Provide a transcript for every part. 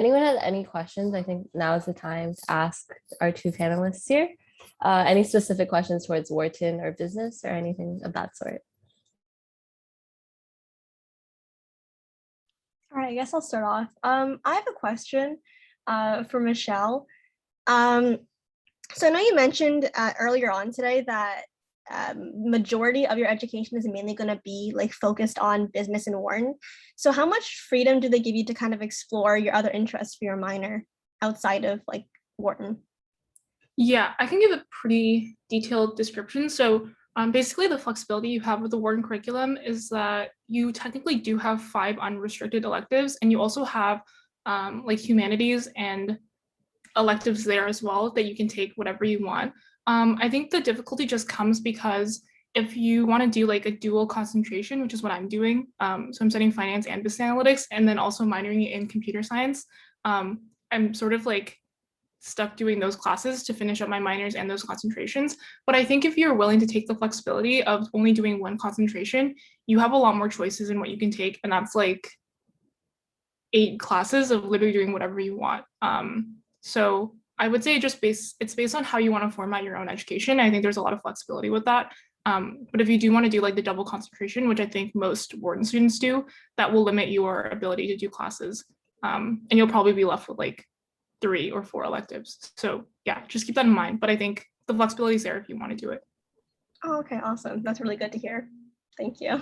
Anyone has any questions, I think now is the time to ask our two panelists here. Any specific questions towards Wharton or business or anything of that sort? All right, I guess I'll start off. I have a question for Michelle. So I know you mentioned earlier on today that majority of your education is mainly going to be like focused on business and Wharton. So how much freedom do they give you to kind of explore your other interests for your minor outside of like Wharton? Yeah, I can give a pretty detailed description. So basically the flexibility you have with the Wharton curriculum is that you technically do have 5 unrestricted electives, and you also have like humanities and electives there as well that you can take whatever you want. I think the difficulty just comes because if you want to do like a dual concentration, which is what I'm doing, so I'm studying finance and business analytics, and then also minoring in computer science, I'm sort of like stuck doing those classes to finish up my minors and those concentrations. But I think if you're willing to take the flexibility of only doing one concentration, you have a lot more choices in what you can take, and that's like 8 classes of literally doing whatever you want. So I would say it's based on how you want to format your own education. I think there's a lot of flexibility with that. But if you do want to do like the double concentration, which I think most Wharton students do, that will limit your ability to do classes. And you'll probably be left with like 3 or 4 electives. So yeah, just keep that in mind. But I think the flexibility is there if you want to do it. Oh, okay, awesome. That's really good to hear. Thank you.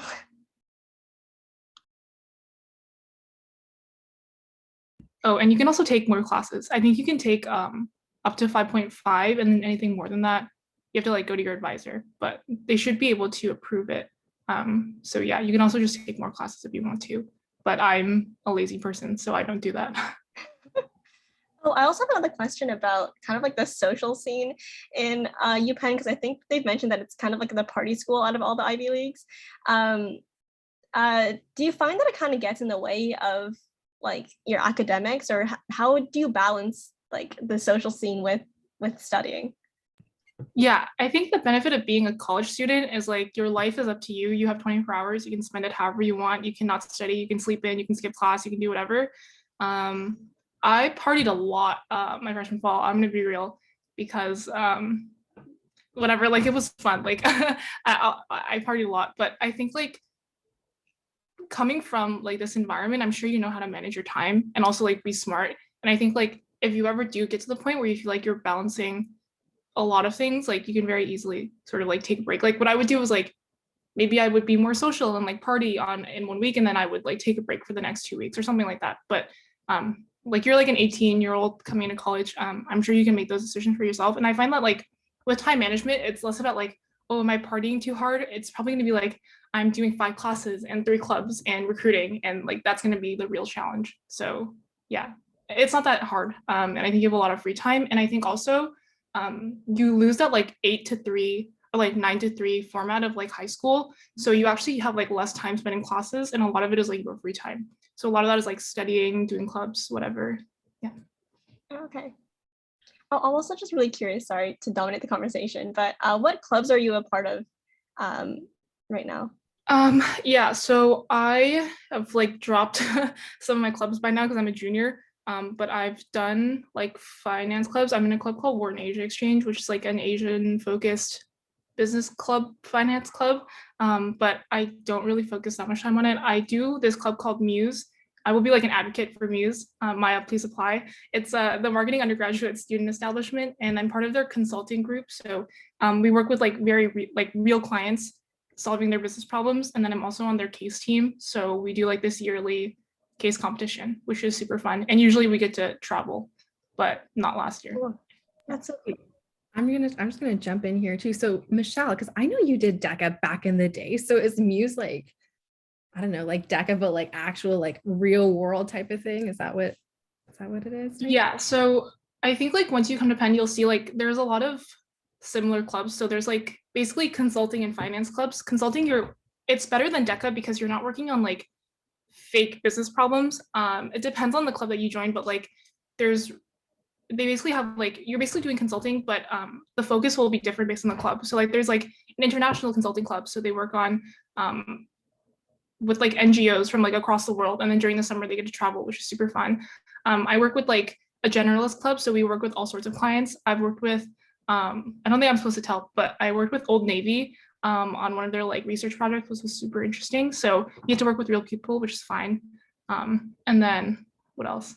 Oh, and you can also take more classes. I think you can take up to 5.5, and then anything more than that, you have to like go to your advisor, but they should be able to approve it. So yeah, you can also just take more classes if you want to, but I'm a lazy person, so I don't do that. Oh, I also have another question about kind of like the social scene in UPenn, because I think they've mentioned that it's kind of like the party school out of all the Ivy Leagues. Do you find that it kind of gets in the way of like your academics, or how do you balance like the social scene with studying? Yeah, I think the benefit of being a college student is like your life is up to you. You have 24 hours. You can spend it however you want. You cannot study. You can sleep in. You can skip class. You can do whatever. I partied a lot my freshman fall. I'm gonna be real, because whatever, like it was fun. Like I partied a lot, but I think like coming from like this environment, I'm sure you know how to manage your time and also like be smart. And I think like if you ever do get to the point where you feel like you're balancing a lot of things, like you can very easily sort of like take a break. Like what I would do was like maybe I would be more social and like party on in 1 week, and then I would like take a break for the next 2 weeks or something like that. But like you're like an 18-year-old coming to college, I'm sure you can make those decisions for yourself. And I find that like with time management, it's less about like, oh, am I partying too hard? It's probably going to be like I'm doing 5 classes and 3 clubs and recruiting, and like that's going to be the real challenge. So yeah, it's not that hard, and I think you have a lot of free time. And I think also you lose that like 8 to 3 or like 9 to 3 format of like high school. So you actually have like less time spent in classes, and a lot of it is like your free time. So a lot of that is like studying, doing clubs, whatever. Yeah. Okay. I'm also just really curious, sorry to dominate the conversation, but what clubs are you a part of right now? Yeah, so I have like dropped some of my clubs by now because I'm a junior. But I've done like finance clubs. I'm in a club called Wharton Asia Exchange, which is like an Asian focused business club, finance club. But I don't really focus that much time on it. I do this club called Muse. I will be like an advocate for Muse. Maya, please apply. It's the marketing undergraduate student establishment, and I'm part of their consulting group. So we work with like like real clients solving their business problems, and then I'm also on their case team. So we do like this yearly case competition, which is super fun. And usually we get to travel, but not last year. Cool. That's so cool. I'm just gonna jump in here too. So Michelle, because I know you did DECA back in the day. So is Muse like, I don't know, like DECA, but like actual like real world type of thing? Is that what it is? Yeah. So I think like once you come to Penn, you'll see like there's a lot of similar clubs. So there's like basically consulting and finance clubs. Consulting, it's better than DECA because you're not working on like fake business problems. It depends on the club that you join, but like they basically have like you're basically doing consulting, but the focus will be different based on the club. So like there's like an international consulting club, so they work on with like NGOs from like across the world, and then during the summer they get to travel, which is super fun. I work with like a generalist club, so we work with all sorts of clients. I've worked with, I don't think I'm supposed to tell, but I worked with Old Navy on one of their like research projects, which was super interesting. So you get to work with real people, which is fine. And then what else?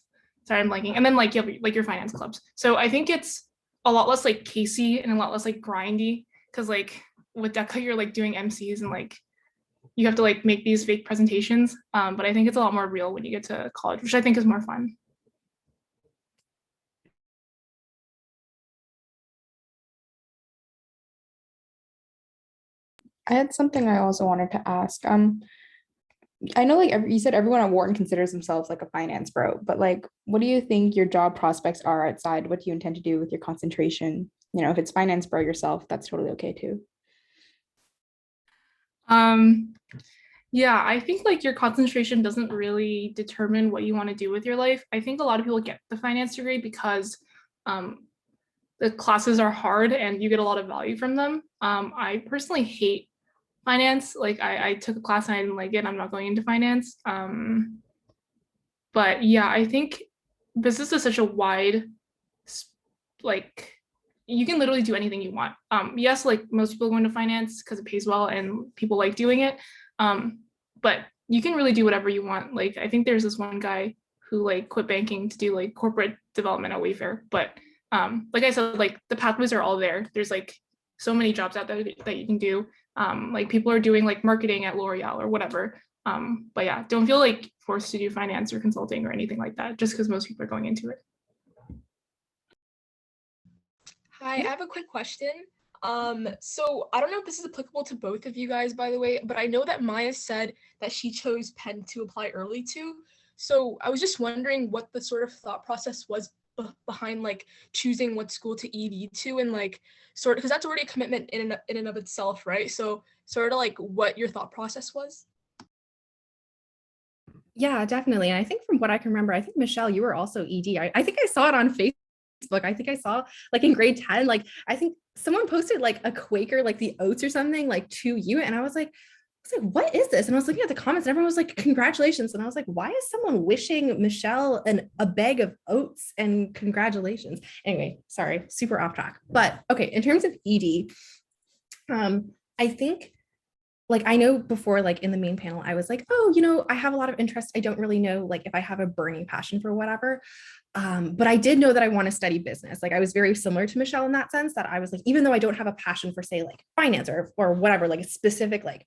Sorry, I'm blanking. And then like you have like your finance clubs. So I think it's a lot less like casey and a lot less like grindy, because like with DECA you're like doing MCs and like you have to like make these fake presentations. But I think it's a lot more real when you get to college, which I think is more fun. I had something I also wanted to ask. I know like you said everyone at Wharton considers themselves like a finance bro, but like what do you think your job prospects are outside? What do you intend to do with your concentration? You know, if it's finance bro yourself, that's totally okay too. Yeah, I think like your concentration doesn't really determine what you want to do with your life. I think a lot of people get the finance degree because the classes are hard and you get a lot of value from them. I personally hate finance. Like I took a class and I didn't like it, and I'm not going into finance. But yeah, I think business is such a wide, like you can literally do anything you want. Yes, like most people go into finance because it pays well and people like doing it. But you can really do whatever you want. Like I think there's this one guy who like quit banking to do like corporate development at Wayfair. But like I said, like the pathways are all there. There's like so many jobs out there that you can do. Like people are doing like marketing at L'Oreal or whatever. But yeah, don't feel like forced to do finance or consulting or anything like that just because most people are going into it. Hi, I have a quick question. So I don't know if this is applicable to both of you guys, by the way, but I know that Maya said that she chose Penn to apply early to. So I was just wondering what the sort of thought process was behind like choosing what school to ED to, and like sort of because that's already a commitment in and of itself, right? So sort of like what your thought process was. Yeah, definitely. And I think from what I can remember, I think Michelle, you were also ED. I think I saw it on Facebook. I think I saw like in grade 10, like I think someone posted like a Quaker, like the oats or something like to you. And I was like, what is this? And I was looking at the comments and everyone was like, congratulations. And I was like, why is someone wishing Michelle a bag of oats and congratulations? Anyway, sorry, super off track. But okay, in terms of ED, I think like I know before, like in the main panel, I was like, oh, you know, I have a lot of interest. I don't really know like if I have a burning passion for whatever. But I did know that I want to study business. Like I was very similar to Michelle in that sense, that I was like, even though I don't have a passion for say like finance or whatever, like a specific like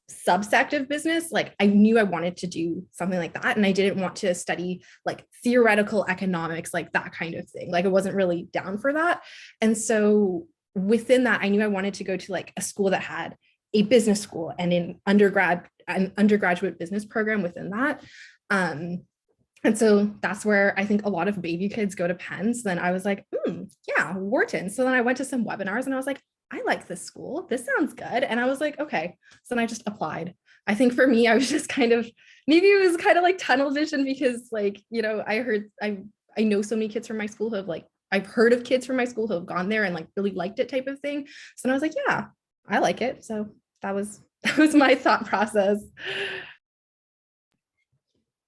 subsect of business, like I knew I wanted to do something like that. And I didn't want to study like theoretical economics, like that kind of thing. Like I wasn't really down for that. And so within that, I knew I wanted to go to like a school that had a business school and an undergraduate business program within that. And so that's where I think a lot of baby kids go to Penn. So then I was like, yeah, Wharton. So then I went to some webinars and I was like, I like this school. This sounds good. And I was like, okay. So then I just applied. I think for me, I was just kind of, maybe it was kind of like tunnel vision because like, you know, I know so many kids from my school who have like, I've heard of kids from my school who have gone there and like really liked it type of thing. So then I was like, yeah, I like it. So that was my thought process.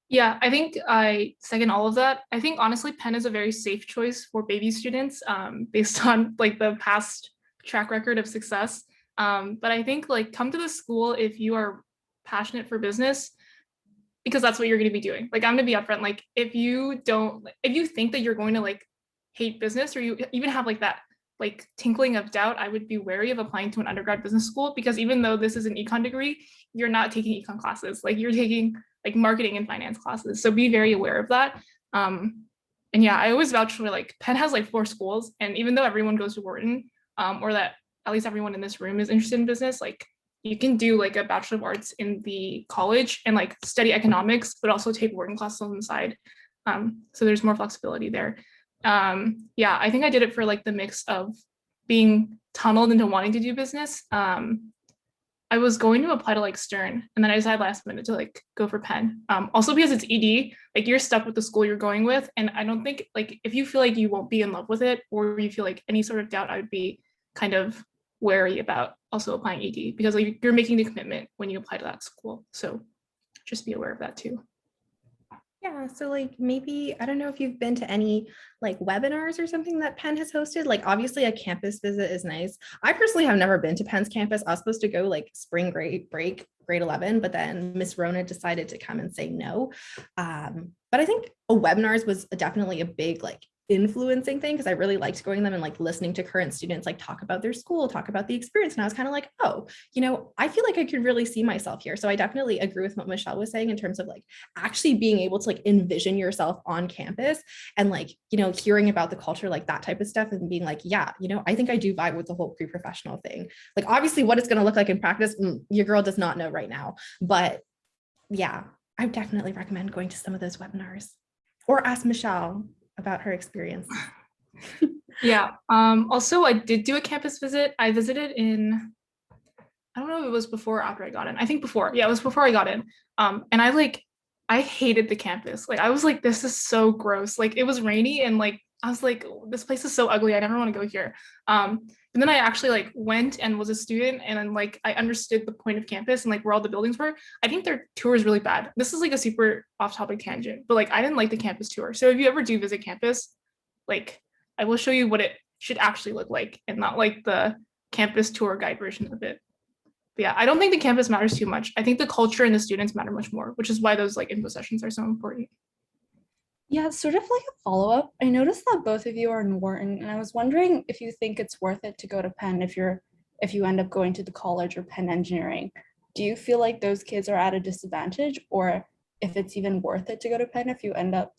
Yeah, I think I second all of that. I think honestly, Penn is a very safe choice for baby students based on like the past track record of success. But I think like come to the school if you are passionate for business, because that's what you're going to be doing. Like I'm going to be upfront. Like if you think that you're going to like hate business or you even have like that like tinkling of doubt, I would be wary of applying to an undergrad business school, because even though this is an econ degree, you're not taking econ classes. Like you're taking like marketing and finance classes. So be very aware of that. And yeah, I always vouch for like Penn has like 4 schools. And even though everyone goes to Wharton, or that at least everyone in this room is interested in business, like you can do like a Bachelor of Arts in the college and like study economics, but also take Wharton classes on the side. So there's more flexibility there. Yeah, I think I did it for like the mix of being tunneled into wanting to do business. I was going to apply to like Stern, and then I decided last minute to like go for Penn. Also because it's ED, like you're stuck with the school you're going with. And I don't think like if you feel like you won't be in love with it, or you feel like any sort of doubt, I would be kind of wary about also applying ED, because like you're making the commitment when you apply to that school. So just be aware of that too. Yeah, so like maybe I don't know if you've been to any like webinars or something that Penn has hosted. Like obviously a campus visit is nice. I personally have never been to Penn's campus. I was supposed to go like spring break, grade 11, but then Miss Rona decided to come and say no. But I think a webinars was definitely a big like influencing thing because I really liked going to them and like listening to current students like talk about their school, talk about the experience. And I was kind of like, oh, you know, I feel like I could really see myself here. So I definitely agree with what Michelle was saying in terms of like actually being able to like envision yourself on campus and like, you know, hearing about the culture, like that type of stuff and being like, yeah, you know, I think I do vibe with the whole pre-professional thing. Like obviously what it's going to look like in practice, your girl does not know right now, but yeah, I would definitely recommend going to some of those webinars or ask Michelle about her experience. Yeah. Also, I did do a campus visit. I visited in, I don't know if it was before or after I got in. I think before. Yeah, it was before I got in. And I hated the campus. Like I was like, this is so gross. Like it was rainy and like I was like, this place is so ugly. I never want to go here. And then I actually like went and was a student and then like I understood the point of campus and like where all the buildings were. I think their tour is really bad. This is like a super off-topic tangent, but like I didn't like the campus tour. So if you ever do visit campus, like I will show you what it should actually look like and not like the campus tour guide version of it. But yeah, I don't think the campus matters too much. I think the culture and the students matter much more, which is why those like info sessions are so important. Yeah, sort of like a follow-up. I noticed that both of you are in Wharton, and I was wondering if you think it's worth it to go to Penn if you end up going to the college or Penn Engineering. Do you feel like those kids are at a disadvantage, or if it's even worth it to go to Penn if you end up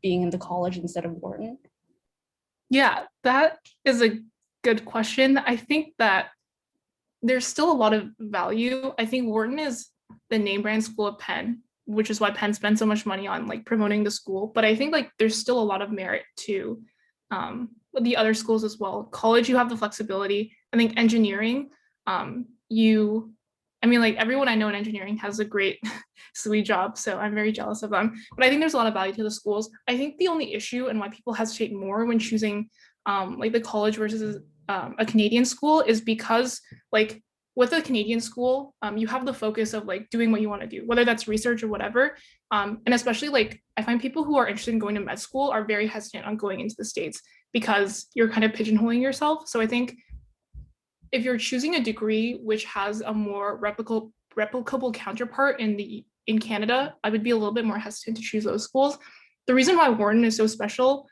being in the college instead of Wharton? Yeah, that is a good question. I think that there's still a lot of value. I think Wharton is the name brand school of Penn, which is why Penn spends so much money on like promoting the school. But I think like there's still a lot of merit to the other schools as well. College, you have the flexibility. I think engineering, I mean, like everyone I know in engineering has a great sweet job, so I'm very jealous of them. But I think there's a lot of value to the schools. I think the only issue and why people hesitate more when choosing like the college versus a Canadian school is because like with a Canadian school, you have the focus of like doing what you want to do, whether that's research or whatever. And especially like I find people who are interested in going to med school are very hesitant on going into the States because you're kind of pigeonholing yourself. So I think if you're choosing a degree which has a more replicable counterpart in Canada, I would be a little bit more hesitant to choose those schools. The reason why Wharton is so special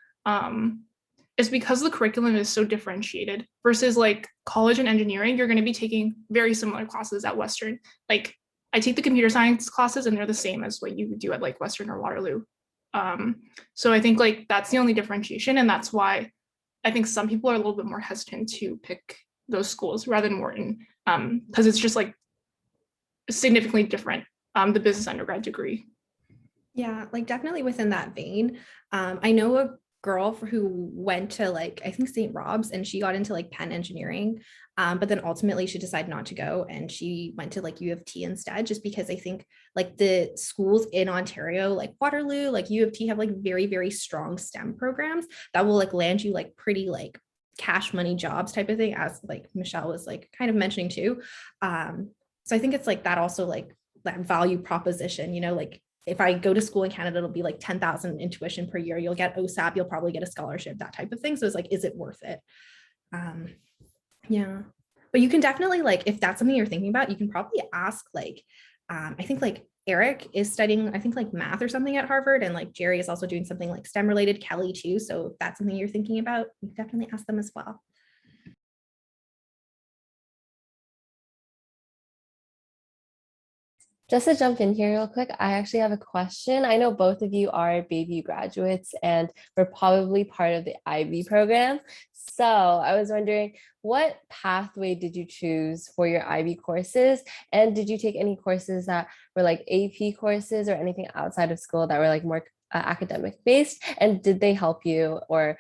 is because the curriculum is so differentiated versus like college and engineering. You're going to be taking very similar classes at Western. Like I take the computer science classes and they're the same as what you would do at like Western or Waterloo. So I think like that's the only differentiation, and that's why I think some people are a little bit more hesitant to pick those schools rather than Wharton, because it's just like significantly different, the business undergrad degree. Yeah, like definitely within that vein. I know a girl who went to like, I think St. Rob's, and she got into like Penn Engineering. But then ultimately she decided not to go and she went to like U of T instead, just because I think like the schools in Ontario, like Waterloo, like U of T have like very, very strong STEM programs that will like land you like pretty like cash money jobs type of thing, as like Michelle was like kind of mentioning too. So I think it's like that also like that value proposition, you know, like if I go to school in Canada, it'll be like 10,000 in tuition per year. You'll get OSAP, you'll probably get a scholarship, that type of thing. So it's like, is it worth it? Yeah, but you can definitely like, if that's something you're thinking about, you can probably ask like, I think like Eric is studying, I think like math or something at Harvard, and like Jerry is also doing something like STEM related, Kelly too. So if that's something you're thinking about, you can definitely ask them as well. Just to jump in here real quick, I actually have a question. I know both of you are Bayview graduates and we're probably part of the IB program. So I was wondering, what pathway did you choose for your IB courses? And did you take any courses that were like AP courses or anything outside of school that were like more academic based? And did they help you, or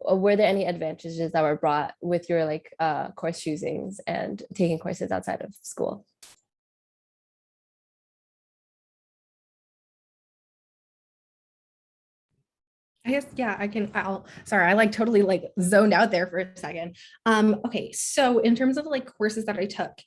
were there any advantages that were brought with your like course choosings and taking courses outside of school? I guess, yeah, sorry, I like totally like zoned out there for a second. Okay, so in terms of like courses that I took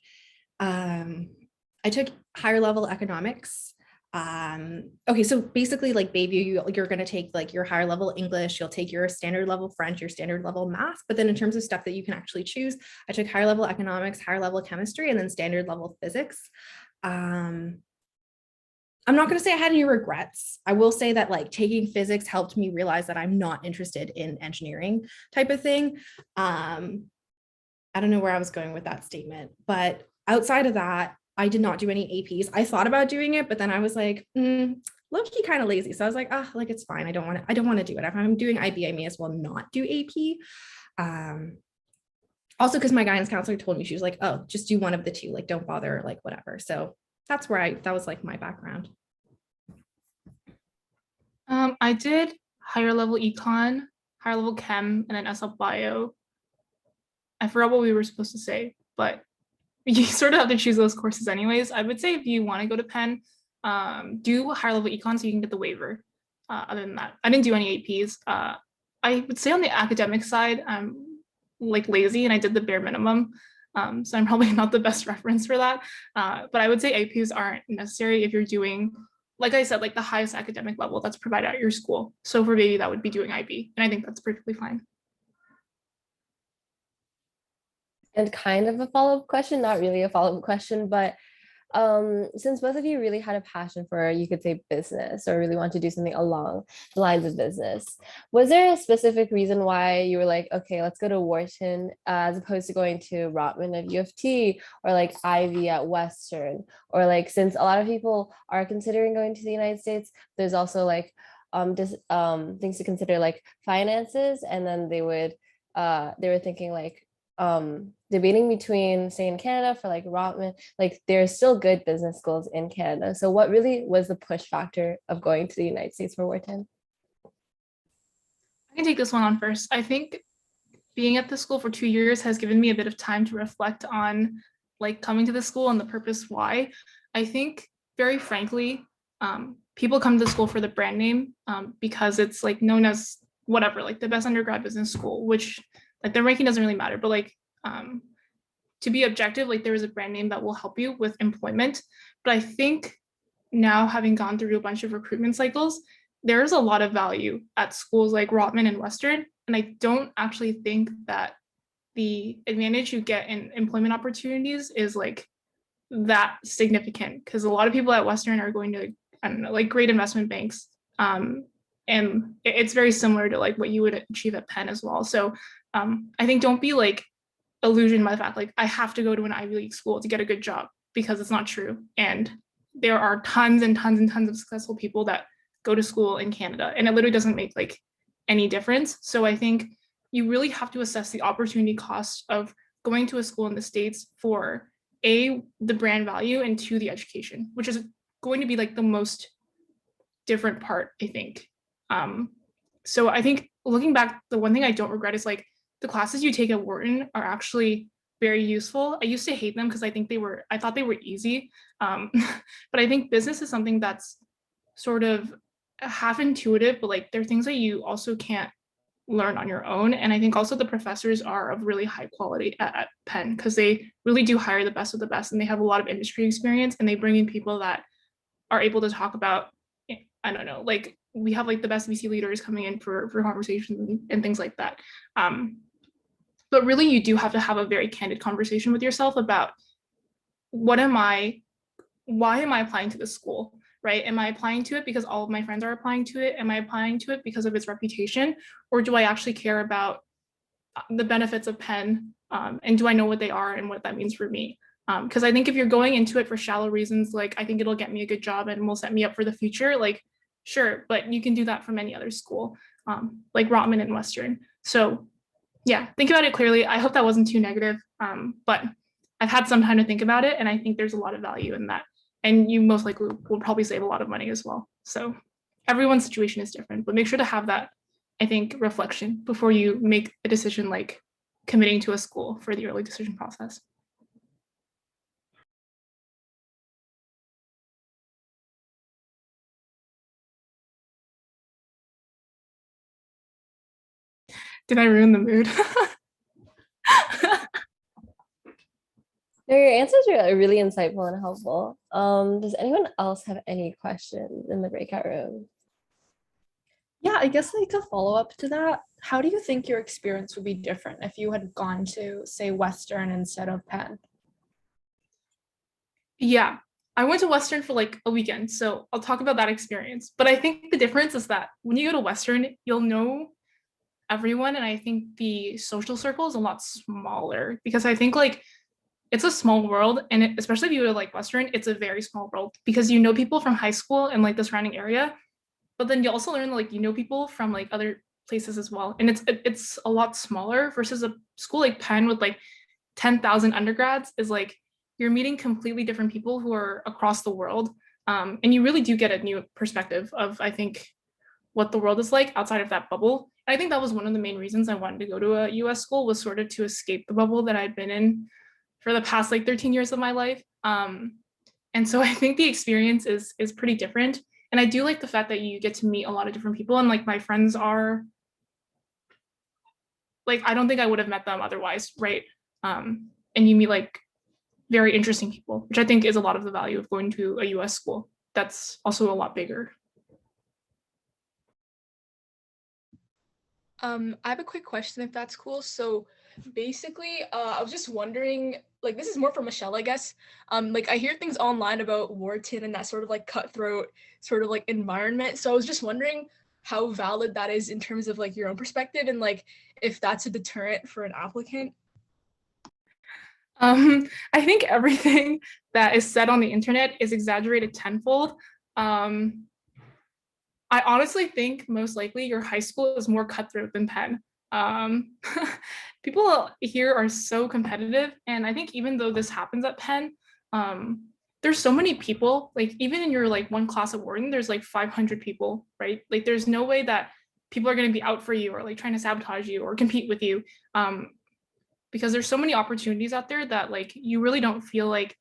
higher level economics, Okay, so basically like Bayview, you're going to take like your higher level English, you'll take your standard level French, your standard level math, but then in terms of stuff that you can actually choose, I took higher level economics, higher level chemistry, and then standard level physics. I'm not going to say I had any regrets. I will say that like taking physics helped me realize that I'm not interested in engineering type of thing. I don't know where I was going with that statement, but outside of that, I did not do any APs. I thought about doing it, but then I was like, low-key kind of lazy. So I was like, like it's fine. I don't want to do it. If I'm doing IB, I may as well not do AP. Also, because my guidance counselor told me, she was like, oh, just do one of the two, like don't bother, like whatever. So that's where that was like my background. I did higher level econ, higher level chem, and then SL bio. I forgot what we were supposed to say, but you sort of have to choose those courses anyways. I would say if you want to go to Penn, do higher level econ so you can get the waiver. Other than that, I didn't do any APs. I would say on the academic side, I'm like lazy and I did the bare minimum. So I'm probably not the best reference for that. But I would say APs aren't necessary if you're doing, like I said, like the highest academic level that's provided at your school. So for Baby, that would be doing IB. And I think that's perfectly fine. And kind of a follow-up question, not really a follow-up question, but since both of you really had a passion for, you could say, business, or really want to do something along the lines of business, was there a specific reason why you were like, okay, let's go to Wharton as opposed to going to Rotman at U of T, or like Ivy at Western? Or like, since a lot of people are considering going to the United States, there's also like things to consider, like finances, and then they were thinking like debating between staying in Canada for like Rotman, like there's still good business schools in Canada. So what really was the push factor of going to the United States for Wharton? I can take this one on first. I think being at the school for 2 years has given me a bit of time to reflect on like coming to the school and the purpose why. I think very frankly, people come to the school for the brand name because it's like known as whatever, like the best undergrad business school, which like their ranking doesn't really matter, but like to be objective, like there is a brand name that will help you with employment. But I think now, having gone through a bunch of recruitment cycles, there is a lot of value at schools like Rotman and Western. And I don't actually think that the advantage you get in employment opportunities is like that significant, because a lot of people at Western are going to, I don't know, like great investment banks. And it's very similar to like what you would achieve at Penn as well. So I think don't be like illusioned by the fact like I have to go to an Ivy League school to get a good job, because it's not true. And there are tons and tons and tons of successful people that go to school in Canada, and it literally doesn't make like any difference. So I think you really have to assess the opportunity cost of going to a school in the States for A, the brand value, and two, the education, which is going to be like the most different part, I think. So I think looking back, the one thing I don't regret is like the classes you take at Wharton are actually very useful. I used to hate them because I thought they were easy. But I think business is something that's sort of half intuitive, but like there are things that you also can't learn on your own. And I think also the professors are of really high quality at Penn, because they really do hire the best of the best, and they have a lot of industry experience, and they bring in people that are able to talk about, I don't know, like we have like the best VC leaders coming in for conversations and things like that. But really you do have to have a very candid conversation with yourself about why am I applying to this school, right? Am I applying to it because all of my friends are applying to it? Am I applying to it because of its reputation? Or do I actually care about the benefits of Penn? And do I know what they are and what that means for me? Because I think if you're going into it for shallow reasons, like I think it'll get me a good job and will set me up for the future, like sure, but you can do that from any other school, like Rotman and Western. So yeah, think about it clearly. I hope that wasn't too negative, but I've had some time to think about it, and I think there's a lot of value in that. And you most likely will probably save a lot of money as well. So everyone's situation is different, but make sure to have that, I think, reflection before you make a decision like committing to a school for the early decision process. Did I ruin the mood? No, your answers are really insightful and helpful. Does anyone else have any questions in the breakout room? Yeah, I guess like a follow up to that, how do you think your experience would be different if you had gone to, say, Western instead of Penn? Yeah, I went to Western for like a weekend, so I'll talk about that experience. But I think the difference is that when you go to Western, you'll know everyone, and I think the social circle is a lot smaller because I think like it's a small world, and especially if you go to like Western, it's a very small world because you know people from high school and like the surrounding area, but then you also learn like you know people from like other places as well, and it's a lot smaller versus a school like Penn with like 10,000 undergrads is like you're meeting completely different people who are across the world, and you really do get a new perspective of I think what the world is like outside of that bubble. And I think that was one of the main reasons I wanted to go to a US school was sort of to escape the bubble that I'd been in for the past like 13 years of my life. And so I think the experience is pretty different. And I do like the fact that you get to meet a lot of different people and like my friends are like I don't think I would have met them otherwise, right? And you meet like very interesting people, which I think is a lot of the value of going to a US school. That's also a lot bigger. I have a quick question if that's cool. So basically, I was just wondering, like this is more for Michelle, I guess. Like I hear things online about Wharton and that sort of like cutthroat sort of like environment. So I was just wondering how valid that is in terms of like your own perspective and like if that's a deterrent for an applicant. I think everything that is said on the internet is exaggerated tenfold. I honestly think most likely your high school is more cutthroat than Penn. Um, People here are so competitive, and I think even though this happens at Penn, there's so many people. Like even in your like one class at Wharton, there's like 500 people, right? Like there's no way that people are going to be out for you or like trying to sabotage you or compete with you, because there's so many opportunities out there that like you really don't feel like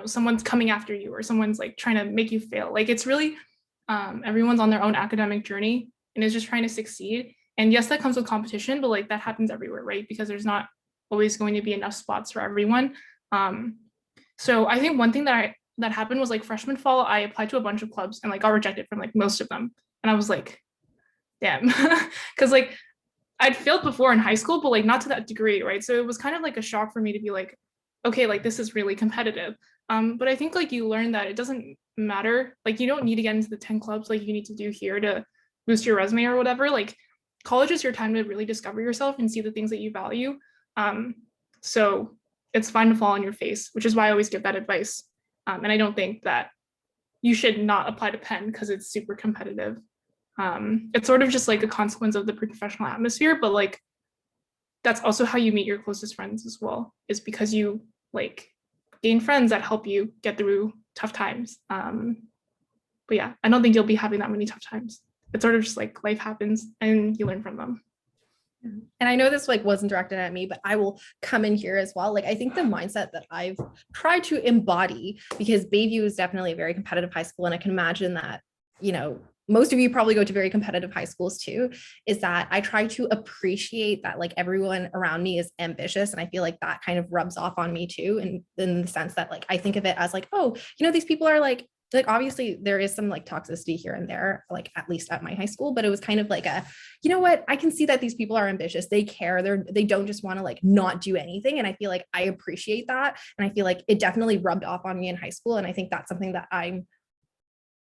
someone's coming after you or someone's like trying to make you fail. Like it's really everyone's on their own academic journey and is just trying to succeed. And yes, that comes with competition, but like that happens everywhere, right? Because there's not always going to be enough spots for everyone. So I think one thing that happened was like freshman fall, I applied to a bunch of clubs and like got rejected from like most of them. And I was like, damn, because like I'd failed before in high school, but like not to that degree, right? So it was kind of like a shock for me to be like, okay, like this is really competitive. But I think like you learn that it doesn't matter. Like you don't need to get into the 10 clubs like you need to do here to boost your resume or whatever. Like college is your time to really discover yourself and see the things that you value. So it's fine to fall on your face, which is why I always give that advice. And I don't think that you should not apply to Penn because it's super competitive. It's sort of just like a consequence of the professional atmosphere, but like that's also how you meet your closest friends as well, is because you like gain friends that help you get through tough times. But yeah, I don't think you'll be having that many tough times. It's sort of just like life happens and you learn from them. And I know this like wasn't directed at me, but I will come in here as well. Like I think the mindset that I've tried to embody, because Bayview is definitely a very competitive high school, and I can imagine that, most of you probably go to very competitive high schools too, is that I try to appreciate that like everyone around me is ambitious. And I feel like that kind of rubs off on me too. And in the sense that like I think of it as like, oh, these people are like obviously there is some like toxicity here and there, like at least at my high school, but it was kind of like what, I can see that these people are ambitious. They care. They don't just want to like not do anything. And I feel like I appreciate that. And I feel like it definitely rubbed off on me in high school. And I think that's something that I'm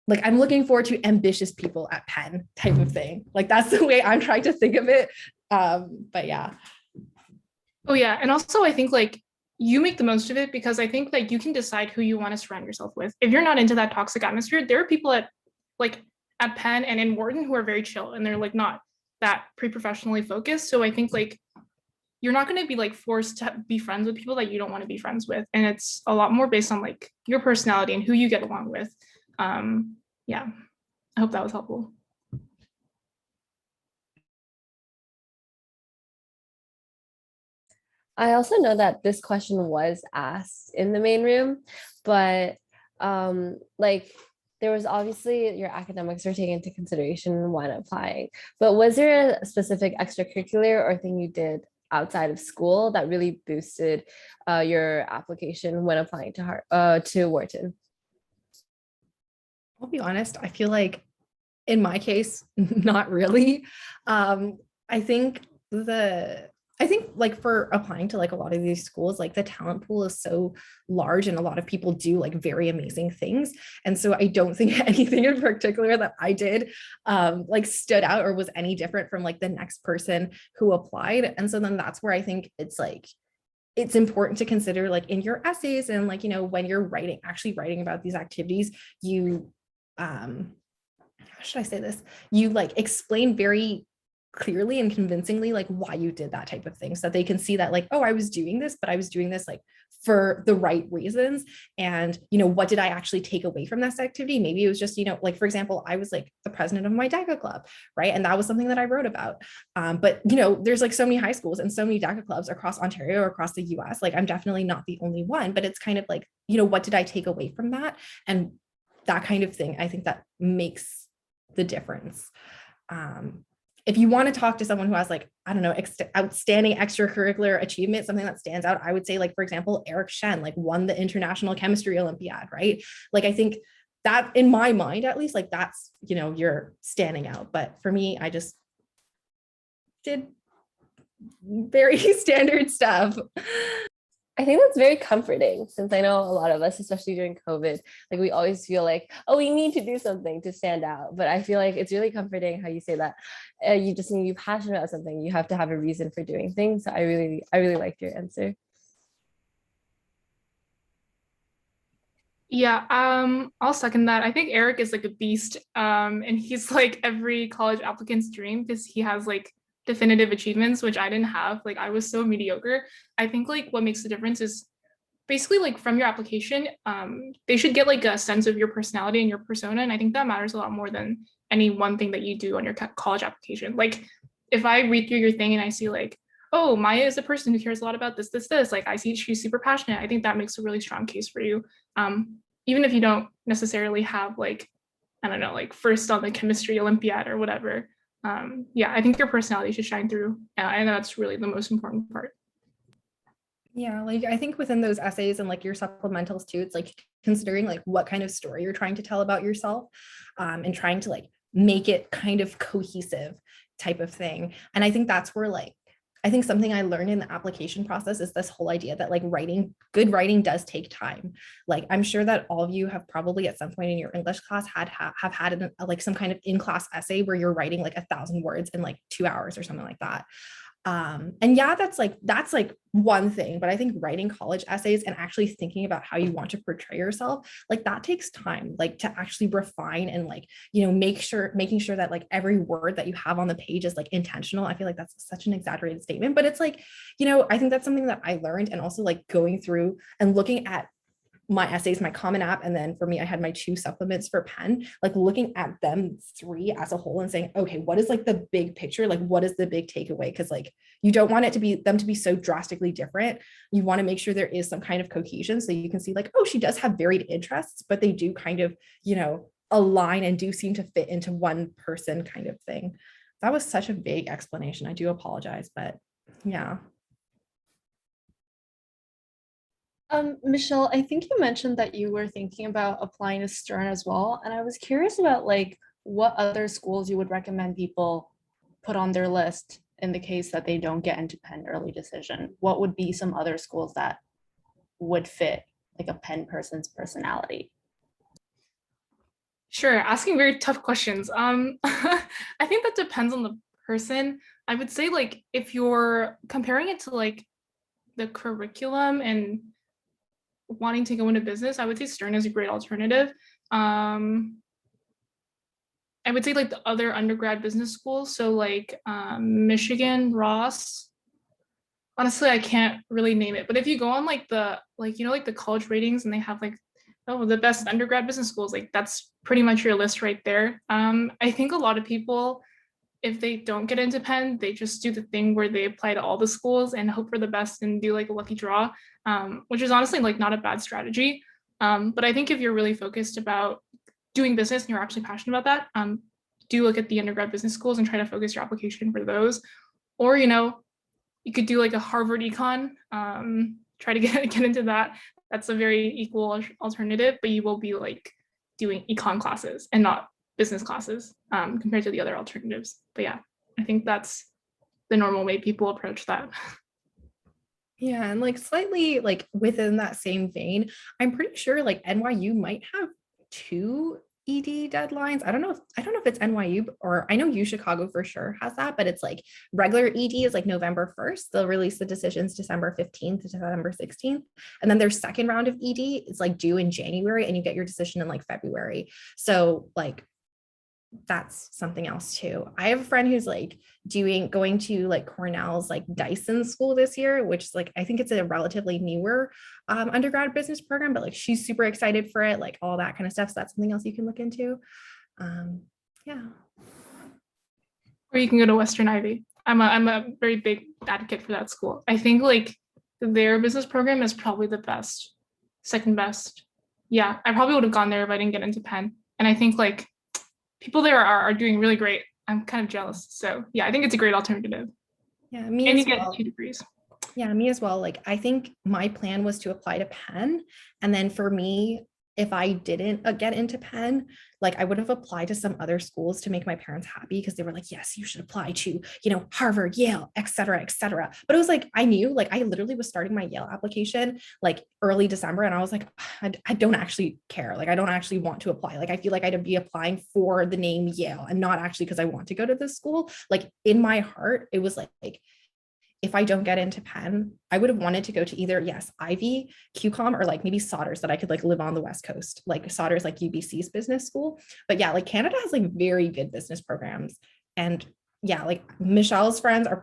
looking forward to ambitious people at Penn type of thing. Like that's the way I'm trying to think of it. But yeah. Oh yeah. And also I think like you make the most of it because I think that you can decide who you want to surround yourself with. If you're not into that toxic atmosphere, there are people at Penn and in Wharton who are very chill and they're like not that pre-professionally focused. So I think like you're not going to be like forced to be friends with people that you don't want to be friends with. And it's a lot more based on like your personality and who you get along with. Yeah, I hope that was helpful. I also know that this question was asked in the main room, but like there was obviously your academics are taken into consideration when applying, but was there a specific extracurricular or thing you did outside of school that really boosted your application when applying to Wharton? I'll be honest, I feel like in my case, not really. I think like for applying to like a lot of these schools, like the talent pool is so large and a lot of people do like very amazing things. And so I don't think anything in particular that I did like stood out or was any different from like the next person who applied. And so then that's where I think it's important to consider like in your essays and like, you know, when you're actually writing about these activities, you how should I say this? You like explain very clearly and convincingly like why you did that type of thing so that they can see that like, oh, I was doing this, but I was doing this like for the right reasons. And, you know, what did I actually take away from this activity? Maybe it was just, you know, like, for example, I was like the president of my DECA club, right? And that was something that I wrote about. But, you know, there's like so many high schools and so many DECA clubs across Ontario or across the US. Like, I'm definitely not the only one, but it's kind of like, you know, what did I take away from that? And that kind of thing, I think that makes the difference. If you want to talk to someone who has like, I don't know, outstanding extracurricular achievement, something that stands out, I would say like, for example, Eric Shen, like won the International Chemistry Olympiad, right? Like, I think that in my mind, at least, like that's, you know, you're standing out. But for me, I just did very standard stuff. I think that's very comforting since I know a lot of us, especially during COVID, like we always feel like, oh, we need to do something to stand out. But I feel like it's really comforting how you say that you just need to be passionate about something. You have to have a reason for doing things. So I really liked your answer. Yeah, I'll second that. I think Eric is like a beast, and he's like every college applicant's dream because he has like definitive achievements, which I didn't have. Like I was so mediocre. I think like what makes the difference is basically like from your application, they should get like a sense of your personality and your persona, and I think that matters a lot more than any one thing that you do on your college application. Like if I read through your thing and I see like, oh, Maya is a person who cares a lot about this, like I see she's super passionate, I think that makes a really strong case for you. Even if you don't necessarily have like, I don't know, like first on the chemistry Olympiad or whatever. Yeah, I think your personality should shine through, and that's really the most important part. Yeah, like I think within those essays and like your supplementals too, it's like considering like what kind of story you're trying to tell about yourself, and trying to like make it kind of cohesive type of thing. And I think that's where like I think something I learned in the application process is this whole idea that like good writing does take time. Like I'm sure that all of you have probably at some point in your English class have had like some kind of in-class essay where you're writing like 1,000 words in like 2 hours or something like that. And yeah, that's like one thing, but I think writing college essays and actually thinking about how you want to portray yourself, like that takes time, like to actually refine and like, you know, making sure that like every word that you have on the page is like intentional. I feel like that's such an exaggerated statement, but it's like, you know, I think that's something that I learned, and also like going through and looking at my essays, my Common App, and then for me, I had my 2 supplements for Penn, like looking at them 3 as a whole and saying, okay, what is like the big picture? Like, what is the big takeaway? Because like, you don't want them to be so drastically different. You want to make sure there is some kind of cohesion so you can see like, oh, she does have varied interests, but they do kind of, you know, align and do seem to fit into one person kind of thing. That was such a big explanation. I do apologize, but yeah. Michelle, I think you mentioned that you were thinking about applying to Stern as well. And I was curious about like what other schools you would recommend people put on their list in the case that they don't get into Penn early decision. What would be some other schools that would fit like a Penn person's personality? Sure, asking very tough questions. I think that depends on the person. I would say like if you're comparing it to like the curriculum and wanting to go into business, I would say Stern is a great alternative. I would say like the other undergrad business schools, so like Michigan, Ross. Honestly, I can't really name it, but if you go on like the you know like the college ratings and they have like, oh, the best undergrad business schools, like that's pretty much your list right there. I think a lot of people, if they don't get into Penn, they just do the thing where they apply to all the schools and hope for the best and do like a lucky draw, which is honestly like not a bad strategy. But I think if you're really focused about doing business and you're actually passionate about that, do look at the undergrad business schools and try to focus your application for those. Or, you know, you could do like a Harvard econ, try to get into that. That's a very equal alternative, but you will be like doing econ classes and not business classes compared to the other alternatives. But yeah, I think that's the normal way people approach that. Yeah, and like slightly like within that same vein, I'm pretty sure like NYU might have two ED deadlines. I don't know if it's NYU or I know U Chicago for sure has that, but it's like regular ED is like November 1st. They'll release the decisions December 15th to December 16th. And then their second round of ED is like due in January and you get your decision in like February. So like that's something else too. I have a friend who's like going to like Cornell's like Dyson school this year, which is like, I think it's a relatively newer undergrad business program, but like she's super excited for it, like all that kind of stuff. So that's something else you can look into. Yeah. Or you can go to Western Ivy. I'm a very big advocate for that school. I think like their business program is probably the best, second best. Yeah, I probably would have gone there if I didn't get into Penn. And I think like people there are doing really great. I'm kind of jealous. So yeah, I think it's a great alternative. Yeah, me and as you well. get 2 degrees. Yeah, me as well. Like I think my plan was to apply to Penn. And then for me, if I didn't get into Penn, like I would have applied to some other schools to make my parents happy because they were like, yes, you should apply to, Harvard, Yale, et cetera, et cetera. But it was like, I knew like I literally was starting my Yale application like early December. And I was like, I don't actually care. Like, I don't actually want to apply. Like, I feel like I'd be applying for the name Yale and not actually because I want to go to this school. Like in my heart, it was like, if I don't get into Penn, I would have wanted to go to either, yes, Ivy, QCOM, or like maybe Sauder's that I could like live on the West Coast, like Sauder's like UBC's business school. But yeah, like Canada has like very good business programs. And yeah, like Michelle's friends are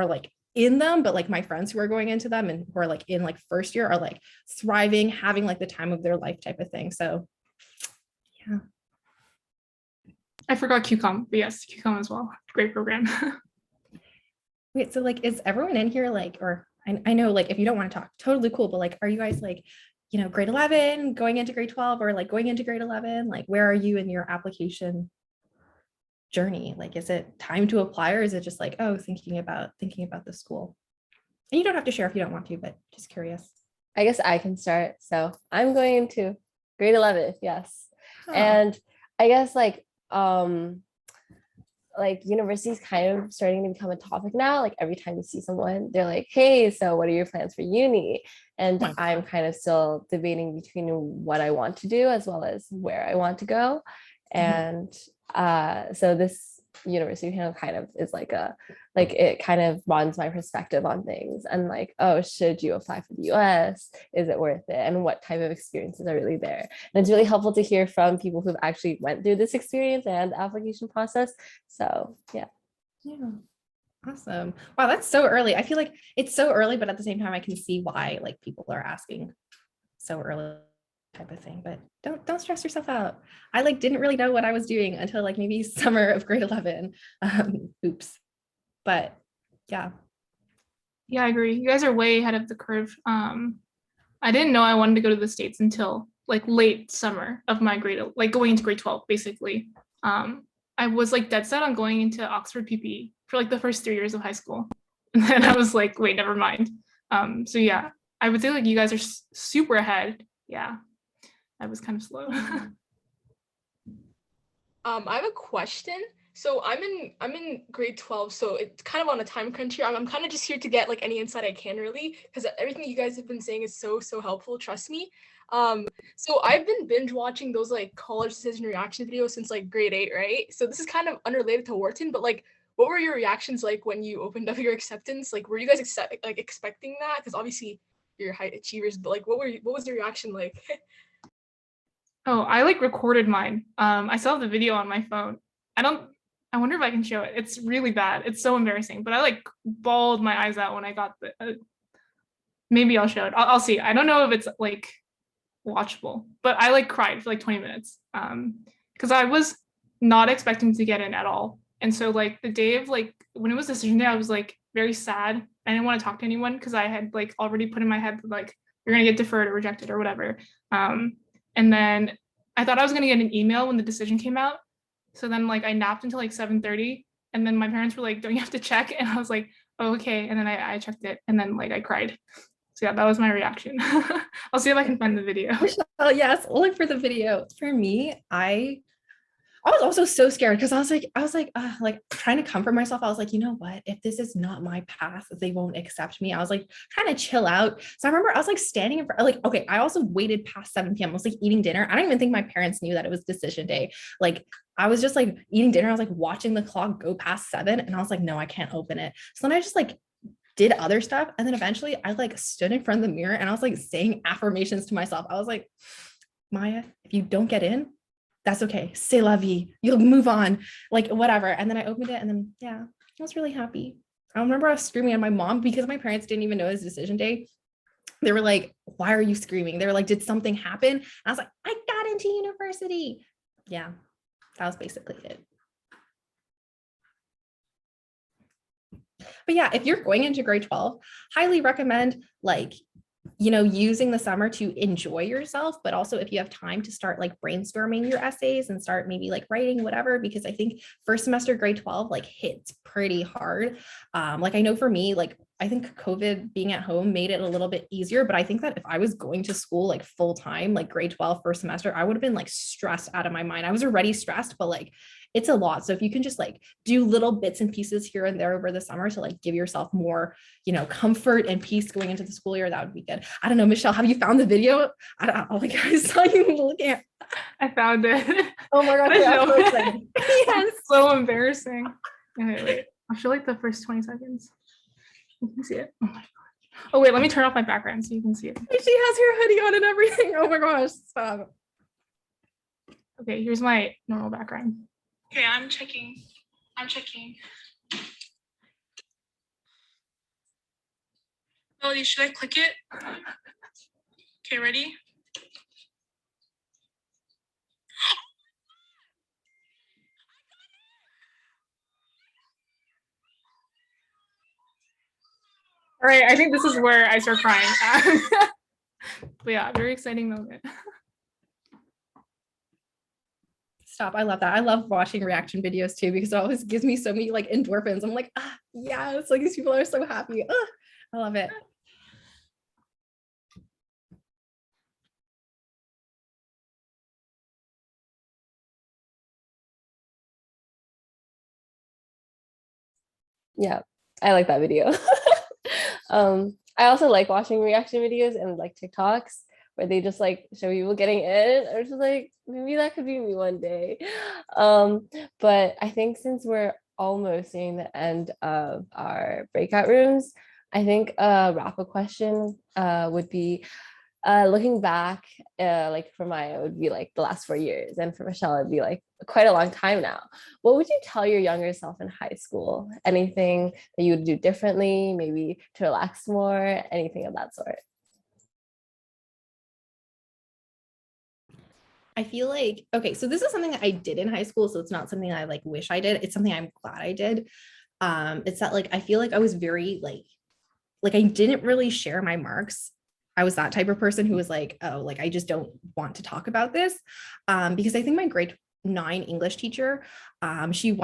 like in them, but like my friends who are going into them and who are like in like first year are like thriving, having like the time of their life type of thing. So yeah. I forgot QCOM, but yes, QCOM as well. Great program. Wait, so like, is everyone in here like, or I know like if you don't want to talk, totally cool, but like, are you guys like, grade 11 going into grade 12 or like going into grade 11? Like, where are you in your application journey? Like, is it time to apply or is it just like, oh, thinking about the school? And you don't have to share if you don't want to, but just curious. I guess I can start. So I'm going into grade 11, yes. Huh. And I guess like university is kind of starting to become a topic now. Like every time you see someone, they're like, hey, so what are your plans for uni? And I'm kind of still debating between what I want to do as well as where I want to go. And so this university kind of is like it kind of broadens my perspective on things and like, oh, should you apply for the US? Is it worth it? And what type of experiences are really there? And it's really helpful to hear from people who've actually went through this experience and application process. So yeah. Awesome. Wow, that's so early. I feel like it's so early, but at the same time I can see why like people are asking so early type of thing, but don't stress yourself out. I like didn't really know what I was doing until like maybe summer of grade 11. Oops. But yeah. Yeah, I agree. You guys are way ahead of the curve. I didn't know I wanted to go to the States until like late summer of my like going into grade 12, basically. I was like dead set on going into Oxford PPE for like the first 3 years of high school. And then I was like, wait, never mind. So yeah, I would say like you guys are super ahead. Yeah, I was kind of slow. I have a question. So I'm in grade 12, so it's kind of on a time crunch here. I'm kind of just here to get like any insight I can really, because everything you guys have been saying is so helpful, trust me. So I've been binge watching those like college decision reaction videos since like grade 8, right? So this is kind of unrelated to Wharton, but like what were your reactions like when you opened up your acceptance? Like were you guys expecting that? Because obviously you're high achievers, but like what was your reaction like? Oh, I like recorded mine. I still have the video on my phone. I wonder if I can show it. It's really bad. It's so embarrassing, but I like bawled my eyes out when I got maybe I'll show it. I'll see. I don't know if it's like watchable, but I like cried for like 20 minutes. Because I was not expecting to get in at all. And so like the day of like, when it was decision day, I was like very sad. I didn't want to talk to anyone because I had like already put in my head like, you're going to get deferred or rejected or whatever. And then I thought I was going to get an email when the decision came out. So then like I napped until like 7:30 and then my parents were like, don't you have to check? And I was like, oh, okay. And then I checked it and then like I cried. So yeah, that was my reaction. I'll see if I can find the video. Oh yes, we'll look for the video. For me, I was also so scared because I was like trying to comfort myself. I was like, you know what? If this is not my path, they won't accept me. I was like trying to chill out. So I remember I was like standing in front, like, okay, I also waited past 7 p.m. I was like eating dinner. I don't even think my parents knew that it was decision day. Like I was just like eating dinner. I was like watching the clock go past 7 and I was like, no, I can't open it. So then I just like did other stuff. And then eventually I like stood in front of the mirror and I was like saying affirmations to myself. I was like, Maya, if you don't get in, that's okay. C'est la vie. You'll move on, like whatever. And then I opened it and then, yeah, I was really happy. I remember I was screaming at my mom because my parents didn't even know it was decision day. They were like, why are you screaming? They were like, did something happen? And I was like, I got into university. Yeah, that was basically it. But yeah, if you're going into grade 12, highly recommend like using the summer to enjoy yourself, but also if you have time to start like brainstorming your essays and start maybe like writing whatever, because I think first semester grade 12 like hits pretty hard. Like I know for me, like I think COVID being at home made it a little bit easier, but I think that if I was going to school like full time, like grade 12 first semester, I would have been like stressed out of my mind. I was already stressed, but like it's a lot. So if you can just like do little bits and pieces here and there over the summer to like give yourself more, comfort and peace going into the school year, that would be good. I don't know, Michelle, have you found the video? I don't know, like I saw you looking at. I found it. Oh my gosh, I'm so excited. Yes, so embarrassing. Okay, wait, I'll show like the first 20 seconds. You can see it. Oh my god. Oh wait, let me turn off my background so you can see it. She has her hoodie on and everything. Oh my gosh, stop. Okay, here's my normal background. Okay, I'm checking. Melody, should I click it? Okay, ready? All right, I think this is where I start crying. But yeah, very exciting moment. Stop. I love that. I love watching reaction videos too, because it always gives me so many like endorphins. I'm like, yeah, it's like these people are so happy. I love it. Yeah, I like that video. I also like watching reaction videos and like TikToks where they just like show people getting in. I was just like, maybe that could be me one day. But I think since we're almost nearing the end of our breakout rooms, I think a wrap up question would be looking back, like for Maya, it would be like the last 4 years, and for Michelle, it'd be like quite a long time now. What would you tell your younger self in high school? Anything that you would do differently, maybe to relax more, anything of that sort? I feel like, okay, so this is something that I did in high school. So it's not something I like wish I did. It's something I'm glad I did. It's that like, I feel like I was very like I didn't really share my marks. I was that type of person who was like, oh, like I just don't want to talk about this. Because I think my grade 9 English teacher, she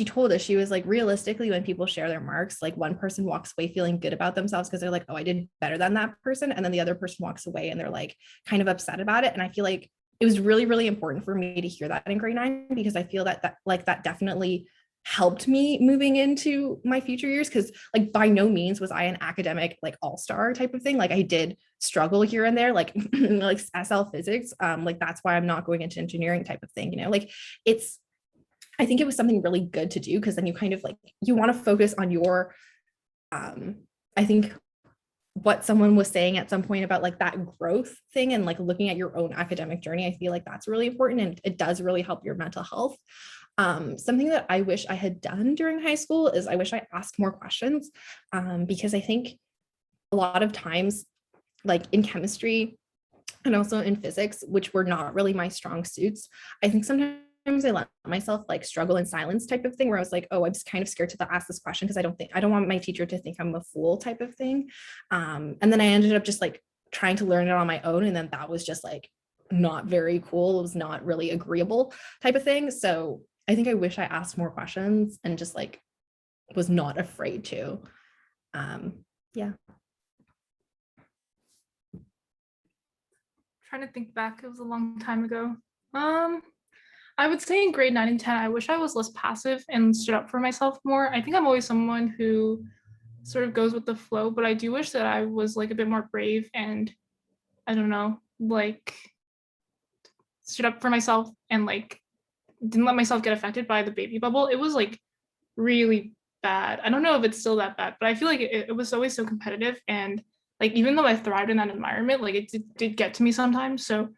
told us, she was like, realistically, when people share their marks, like one person walks away feeling good about themselves because they're like, oh, I did better than that person. And then the other person walks away and they're like kind of upset about it. And I feel like it was really, really important for me to hear that in grade 9, because I feel that definitely helped me moving into my future years, because like by no means was I an academic like all-star type of thing. Like I did struggle here and there, like like SL physics, like that's why I'm not going into engineering type of thing, like I think it was something really good to do, because then you kind of like you want to focus on your I think what someone was saying at some point about like that growth thing and like looking at your own academic journey. I feel like that's really important, and it does really help your mental health. Something that I wish I had done during high school is I wish I asked more questions, because I think a lot of times, like in chemistry and also in physics, which were not really my strong suits, I think sometimes I let myself like struggle in silence type of thing, where I was like, oh, I'm just kind of scared to ask this question because I don't want my teacher to think I'm a fool type of thing. And then I ended up just like trying to learn it on my own. And then that was just like not very cool. It was not really agreeable type of thing. So I think I wish I asked more questions and just like was not afraid to. Yeah. Trying to think back, it was a long time ago. I would say in grade 9 and 10, I wish I was less passive and stood up for myself more. I think I'm always someone who sort of goes with the flow, but I do wish that I was like a bit more brave and I don't know, like stood up for myself and like didn't let myself get affected by the baby bubble. It was like really bad. I don't know if it's still that bad, but I feel like it was always so competitive. And like, even though I thrived in that environment, like it did get to me sometimes. So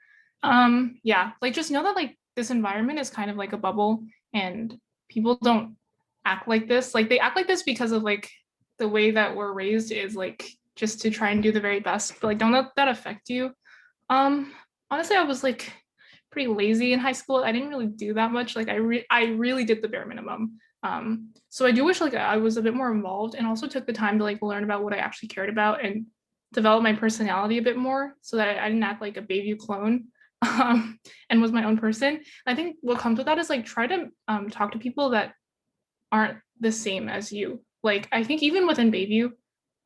yeah, like just know that like this environment is kind of like a bubble and people don't act like this. Like they act like this because of like the way that we're raised is like just to try and do the very best, but like don't let that affect you. Honestly, I was like pretty lazy in high school. I didn't really do that much. Like I really did the bare minimum. So I do wish like I was a bit more involved and also took the time to like learn about what I actually cared about and develop my personality a bit more so that I didn't act like a baby clone and was my own person. I think what comes with that is like try to talk to people that aren't the same as you. Like I think even within Bayview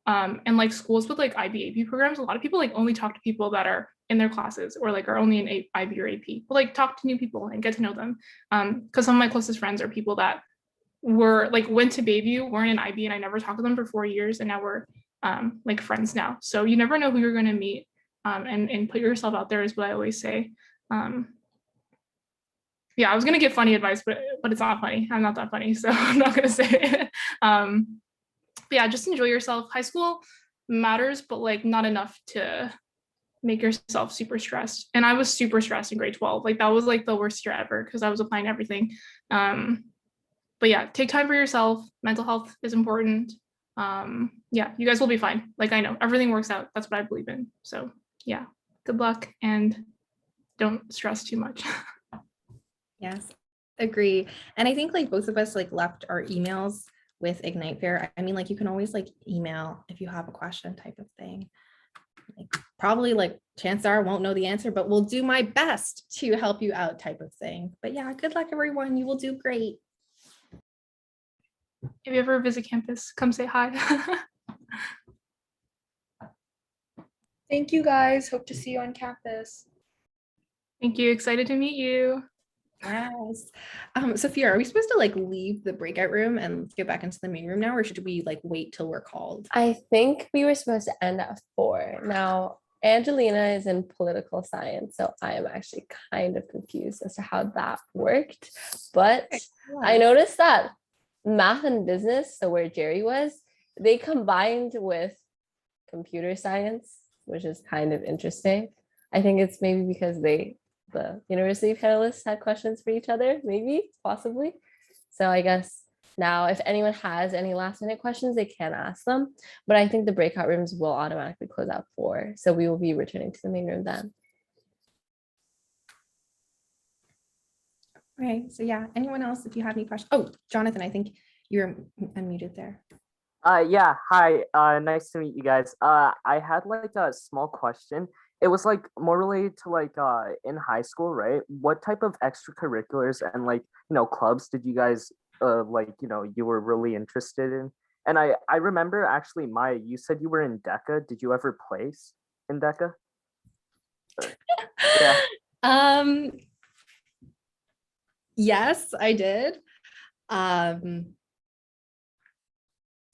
and like schools with like IB AP programs, a lot of people like only talk to people that are in their classes or like are only in IB or AP. But like talk to new people and get to know them. Because some of my closest friends are people that were like went to Bayview, weren't in IB, and I never talked to them for 4 years, and now we're like friends now. So you never know who you're gonna meet, and put yourself out there is what I always say. Yeah, I was gonna give funny advice, but it's not funny. I'm not that funny, so I'm not gonna say it. But yeah, just enjoy yourself. High school matters, but like not enough to make yourself super stressed. And I was super stressed in grade 12. Like that was like the worst year ever because I was applying to everything. But yeah, take time for yourself. Mental health is important. Yeah, you guys will be fine. Like I know everything works out. That's what I believe in. So yeah, good luck and don't stress too much. Yes, agree. And I think like both of us like left our emails with Ignite Fair. I mean, like you can always like email if you have a question type of thing. Like probably like chances are I won't know the answer, but we'll do my best to help you out type of thing. But yeah, good luck everyone. You will do great. If you ever visit campus, come say hi. Thank you guys. Hope to see you on campus. Thank you. Excited to meet you. Yes. Sophia, are we supposed to like leave the breakout room and get back into the main room now, or should we like wait till we're called? I think we were supposed to end at 4. Now, Angelina is in political science, so I am actually kind of confused as to how that worked. But I noticed that math and business, so where Jerry was, they combined with computer science, which is kind of interesting. I think it's maybe because the university panelists had questions for each other, maybe, possibly. So I guess now if anyone has any last minute questions, they can ask them. But I think the breakout rooms will automatically close at 4. So we will be returning to the main room then. Okay, so yeah, anyone else, if you have any questions? Oh, Jonathan, I think you're unmuted there. Yeah, hi, nice to meet you guys. I had like a small question. It was like more related to like in high school, right? What type of extracurriculars and like, clubs did you guys like, you were really interested in? And I remember actually, Maya, you said you were in DECA. Did you ever place in DECA? Yeah. Yes, I did.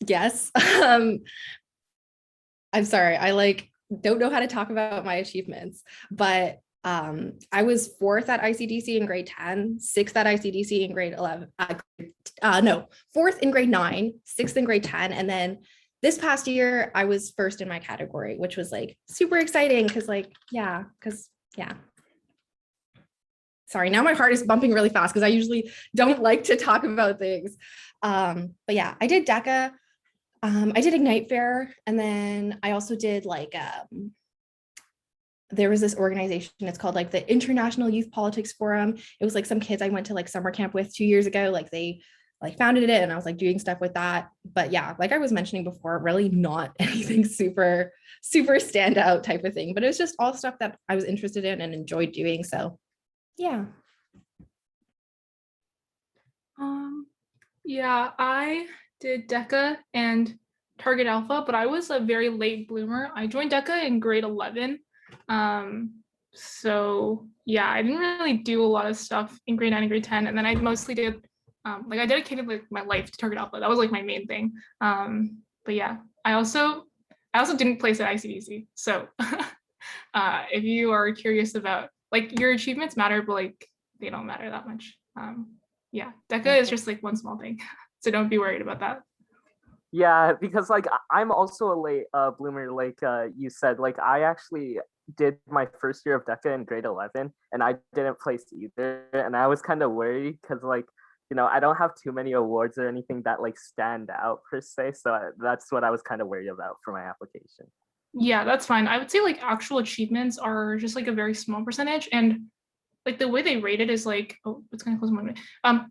Yes. I'm sorry. I like don't know how to talk about my achievements, but I was 4th at ICDC in grade 10, 6th at ICDC in grade 11. No, 4th in grade 9, 6th in grade 10, and then this past year I was 1st in my category, which was like super exciting because yeah. Sorry, now my heart is bumping really fast because I usually don't like to talk about things. But yeah, I did DECA. I did Ignite Fair, and then I also did like there was this organization, it's called like the International Youth Politics Forum. It was like some kids I went to like summer camp with 2 years ago, like they like founded it and I was like doing stuff with that. But yeah, like I was mentioning before, really not anything super standout type of thing, but it was just all stuff that I was interested in and enjoyed doing. So yeah. Yeah, I did DECA and Target Alpha, but I was a very late bloomer. I joined DECA in grade 11. So yeah, I didn't really do a lot of stuff in grade 9 and grade 10. And then I mostly did, like I dedicated like my life to Target Alpha. That was like my main thing. But yeah, I also didn't place at ICDC. So if you are curious about like your achievements matter, but like they don't matter that much. Yeah, DECA is just like one small thing. So don't be worried about that. Yeah, because like I'm also a late bloomer, like you said. Like I actually did my first year of DECA in grade 11, and I didn't place either. And I was kind of worried because like, you know, I don't have too many awards or anything that like stand out per se. So that's what I was kind of worried about for my application. Yeah, that's fine. I would say like actual achievements are just like a very small percentage, and like the way they rate it is like, oh, it's gonna close my mind.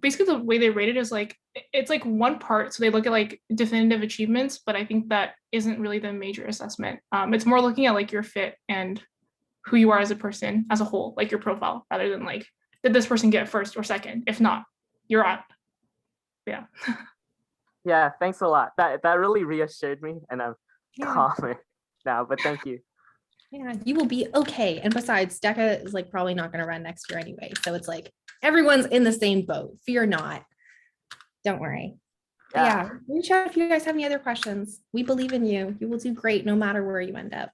Basically the way they rate it is like it's like one part. So they look at like definitive achievements, but I think that isn't really the major assessment. It's more looking at like your fit and who you are as a person as a whole, like your profile, rather than like, did this person get first or second? If not, you're out. Yeah. Yeah, thanks a lot. That really reassured me, and I'm calmer now. But thank you. Yeah, you will be okay. And besides, DECA is like probably not going to run next year anyway. So it's like everyone's in the same boat. Fear not. Don't worry. Yeah, reach out if you guys have any other questions. We believe in you. You will do great no matter where you end up.